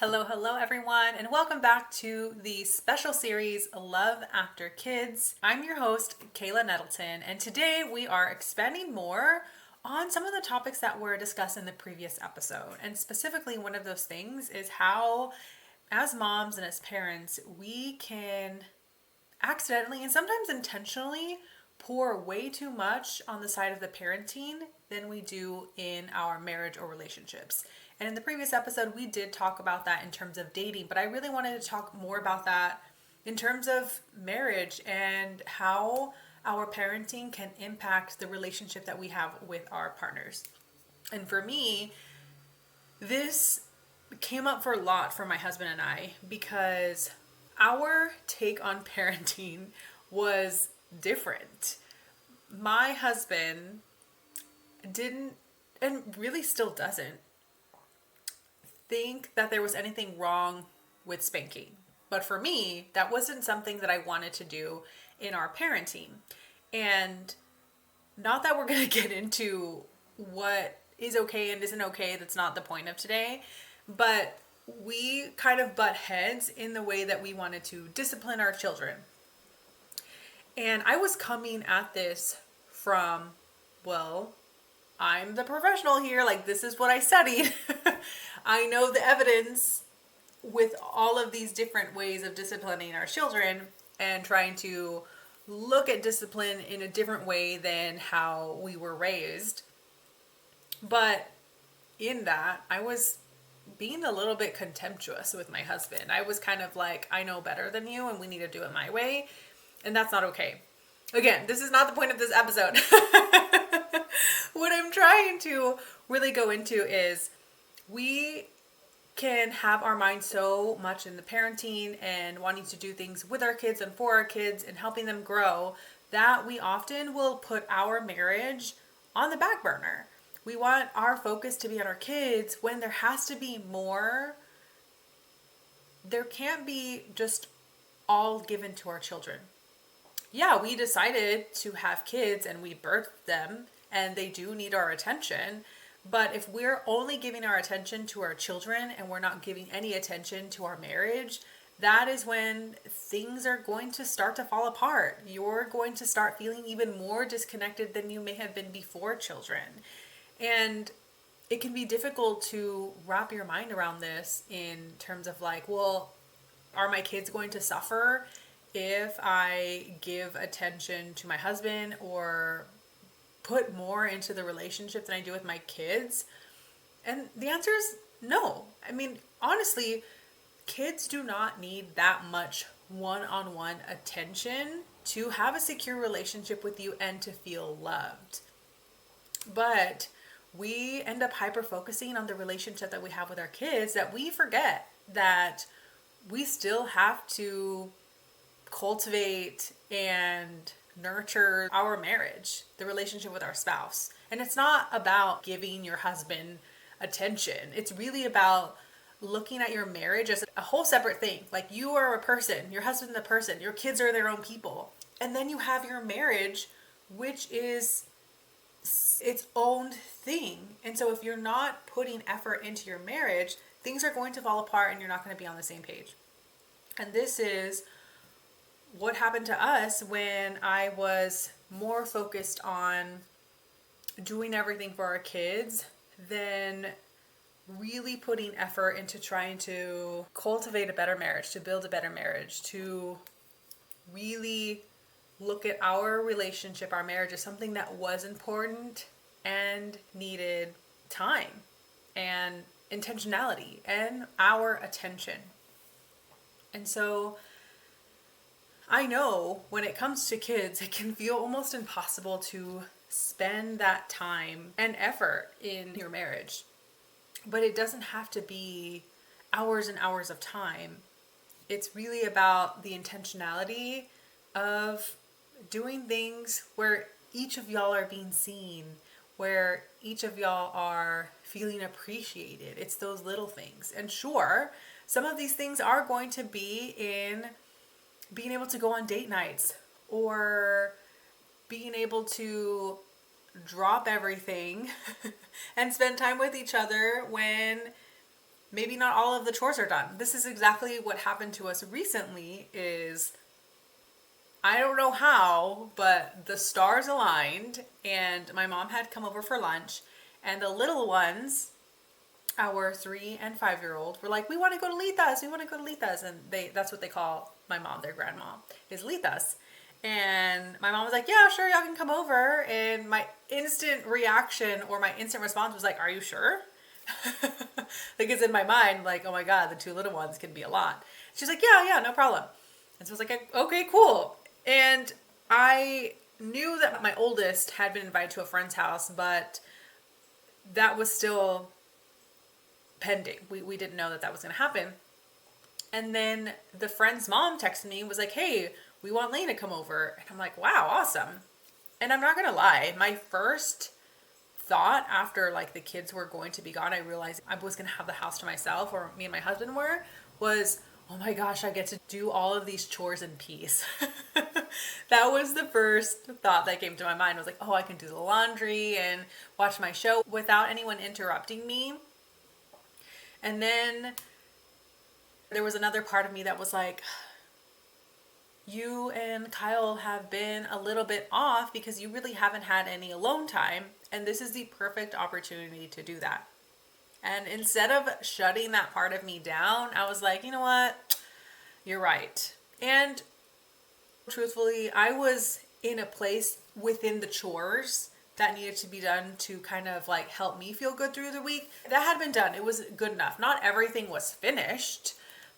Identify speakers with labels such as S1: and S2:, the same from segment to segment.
S1: Hello, hello, everyone, and welcome back to the special series Love After Kids. I'm your host, Kayla Nettleton, and today we are expanding more on some of the topics that were discussed in the previous episode. And specifically, one of those things is how, as moms and as parents, we can accidentally and sometimes intentionally pour way too much on the side of the parenting than we do in our marriage or relationships. And in the previous episode, we did talk about that in terms of dating, but I really wanted to talk more about that in terms of marriage and how our parenting can impact the relationship that we have with our partners. And for me, this came up for a lot for my husband and I because our take on parenting was different. My husband didn't, and really still doesn't, think that there was anything wrong with spanking. But for me, that wasn't something that I wanted to do in our parenting. And not that we're going to get into what is okay and isn't okay, that's not the point of today, but we kind of butt heads in the way that we wanted to discipline our children. And I was coming at this from, well, I'm the professional here, like this is what I studied. I know the evidence with all of these different ways of disciplining our children and trying to look at discipline in a different way than how we were raised. But in that, I was being a little bit contemptuous with my husband. I was kind of like, I know better than you and we need to do it my way. And that's not okay. Again, this is not the point of this episode. What I'm trying to really go into is we can have our mind so much in the parenting and wanting to do things with our kids and for our kids and helping them grow that we often will put our marriage on the back burner. We want our focus to be on our kids when there has to be more. There can't be just all given to our children. Yeah, we decided to have kids and we birthed them and they do need our attention. But if we're only giving our attention to our children and we're not giving any attention to our marriage, that is when things are going to start to fall apart. You're going to start feeling even more disconnected than you may have been before children. And it can be difficult to wrap your mind around this in terms of like, well, are my kids going to suffer if I give attention to my husband or put more into the relationship than I do with my kids? And the answer is no. I mean, honestly, kids do not need that much one-on-one attention to have a secure relationship with you and to feel loved. But we end up hyper-focusing on the relationship that we have with our kids that we forget that we still have to cultivate and nurture our marriage, the relationship with our spouse. And it's not about giving your husband attention. It's really about looking at your marriage as a whole separate thing. Like you are a person, your husband's a person, your kids are their own people. And then you have your marriage, which is its own thing. And so if you're not putting effort into your marriage, things are going to fall apart and you're not going to be on the same page. And this is what happened to us when I was more focused on doing everything for our kids than really putting effort into trying to cultivate a better marriage, to build a better marriage, to really look at our relationship, our marriage as something that was important and needed time and intentionality and our attention. And so I know when it comes to kids, it can feel almost impossible to spend that time and effort in your marriage. But it doesn't have to be hours and hours of time. It's really about the intentionality of doing things where each of y'all are being seen, where each of y'all are feeling appreciated. It's those little things. And sure, some of these things are going to be in being able to go on date nights or being able to drop everything and spend time with each other when maybe not all of the chores are done. This is exactly what happened to us recently is I don't know how, but the stars aligned and my mom had come over for lunch and the little ones, our 3 and 5-year-old, were like, we want to go to Lita's. We want to go to Lita's. And that's what they call my mom, their grandma, is Lita's. And my mom was like, yeah, sure, y'all can come over. And my instant reaction or my instant response was like, are you sure? Like it's in my mind, like, oh my God, the 2 little ones can be a lot. She's like, yeah, no problem. And so I was like, okay, cool. And I knew that my oldest had been invited to a friend's house, but that was still pending. We didn't know that was going to happen. And then the friend's mom texted me and was like, hey, we want Lane to come over. And I'm like, wow, awesome. And I'm not going to lie, my first thought after like the kids were going to be gone, I realized I was going to have the house to myself, or me and my husband was, oh my gosh, I get to do all of these chores in peace. That was the first thought that came to my mind. I was like, oh, I can do the laundry and watch my show without anyone interrupting me. And then there was another part of me that was like, you and Kyle have been a little bit off because you really haven't had any alone time. And this is the perfect opportunity to do that. And instead of shutting that part of me down, I was like, you know what? You're right. And truthfully, I was in a place within the chores that needed to be done to kind of like help me feel good through the week. That had been done. It was good enough. Not everything was finished,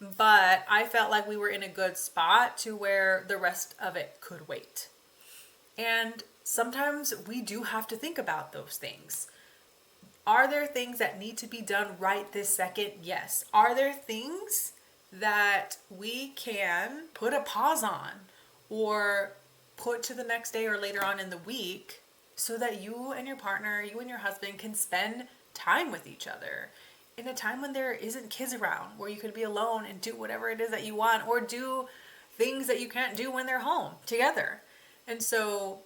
S1: but I felt like we were in a good spot to where the rest of it could wait. And sometimes we do have to think about those things. Are there things that need to be done right this second? Yes. Are there things that we can put a pause on or put to the next day or later on in the week so that you and your partner, you and your husband can spend time with each other in a time when there isn't kids around, where you could be alone and do whatever it is that you want, or do things that you can't do when they're home together? And so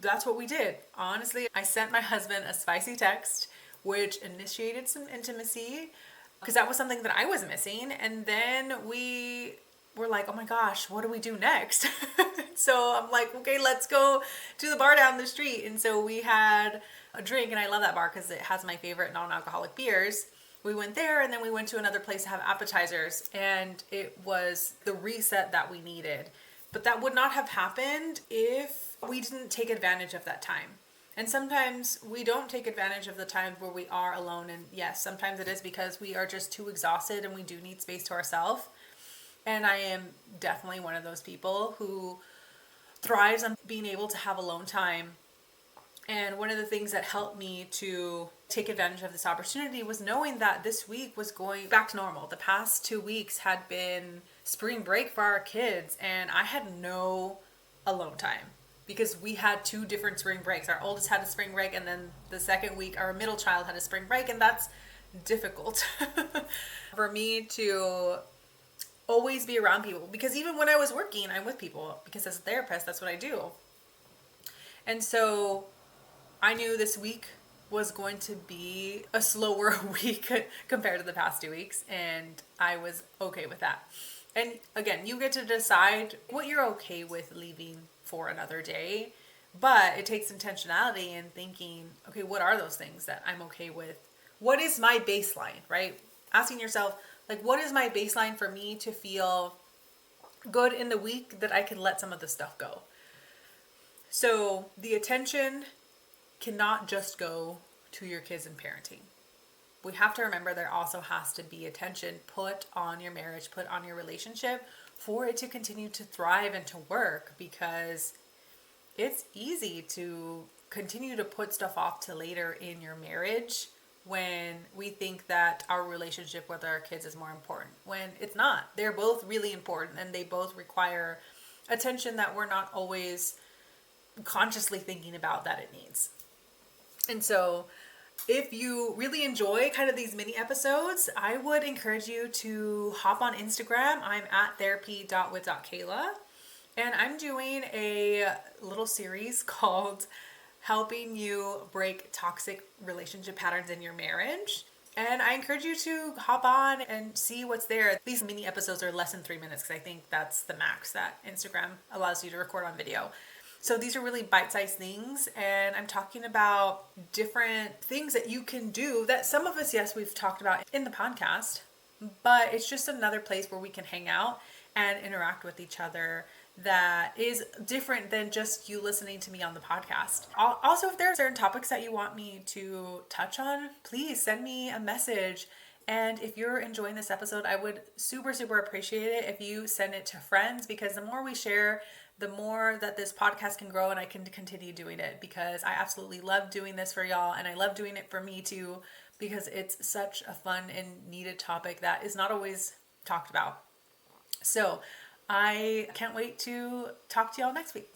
S1: that's what we did. Honestly, I sent my husband a spicy text, which initiated some intimacy because that was something that I was missing. And then we were like, oh my gosh, what do we do next? So I'm like, okay, let's go to the bar down the street. And so we had a drink, and I love that bar because it has my favorite non-alcoholic beers. We went there, and then we went to another place to have appetizers, and it was the reset that we needed. But that would not have happened if we didn't take advantage of that time. And sometimes we don't take advantage of the times where we are alone. And yes, sometimes it is because we are just too exhausted and we do need space to ourselves. And I am definitely one of those people who thrives on being able to have alone time. And one of the things that helped me to take advantage of this opportunity was knowing that this week was going back to normal. The past 2 weeks had been spring break for our kids, and I had no alone time because we had 2 different spring breaks. Our oldest had a spring break, and then the second week our middle child had a spring break, and that's difficult for me to always be around people, because even when I was working, I'm with people, because as a therapist, that's what I do. And so I knew this week was going to be a slower week compared to the past 2 weeks, and I was okay with that. And again, you get to decide what you're okay with leaving for another day, but it takes intentionality and thinking, okay, what are those things that I'm okay with? What is my baseline, right? Asking yourself, like, what is my baseline for me to feel good in the week that I can let some of the stuff go? So the attention cannot just go to your kids and parenting. We have to remember there also has to be attention put on your marriage, put on your relationship for it to continue to thrive and to work, because it's easy to continue to put stuff off to later in your marriage when we think that our relationship with our kids is more important, when it's not. They're both really important and they both require attention that we're not always consciously thinking about that it needs. And so if you really enjoy kind of these mini episodes, I would encourage you to hop on Instagram. I'm at therapy.with.kayla, and I'm doing a little series called Helping You Break Toxic Relationship Patterns in Your Marriage. And I encourage you to hop on and see what's there. These mini episodes are less than 3 minutes because I think that's the max that Instagram allows you to record on video. So these are really bite-sized things, and I'm talking about different things that you can do that some of us, yes, we've talked about in the podcast, but it's just another place where we can hang out and interact with each other that is different than just you listening to me on the podcast. Also, if there are certain topics that you want me to touch on, please send me a message. And if you're enjoying this episode, I would super appreciate it if you send it to friends, because the more we share, the more that this podcast can grow and I can continue doing it, because I absolutely love doing this for y'all, and I love doing it for me too, because it's such a fun and needed topic that is not always talked about. So I can't wait to talk to y'all next week.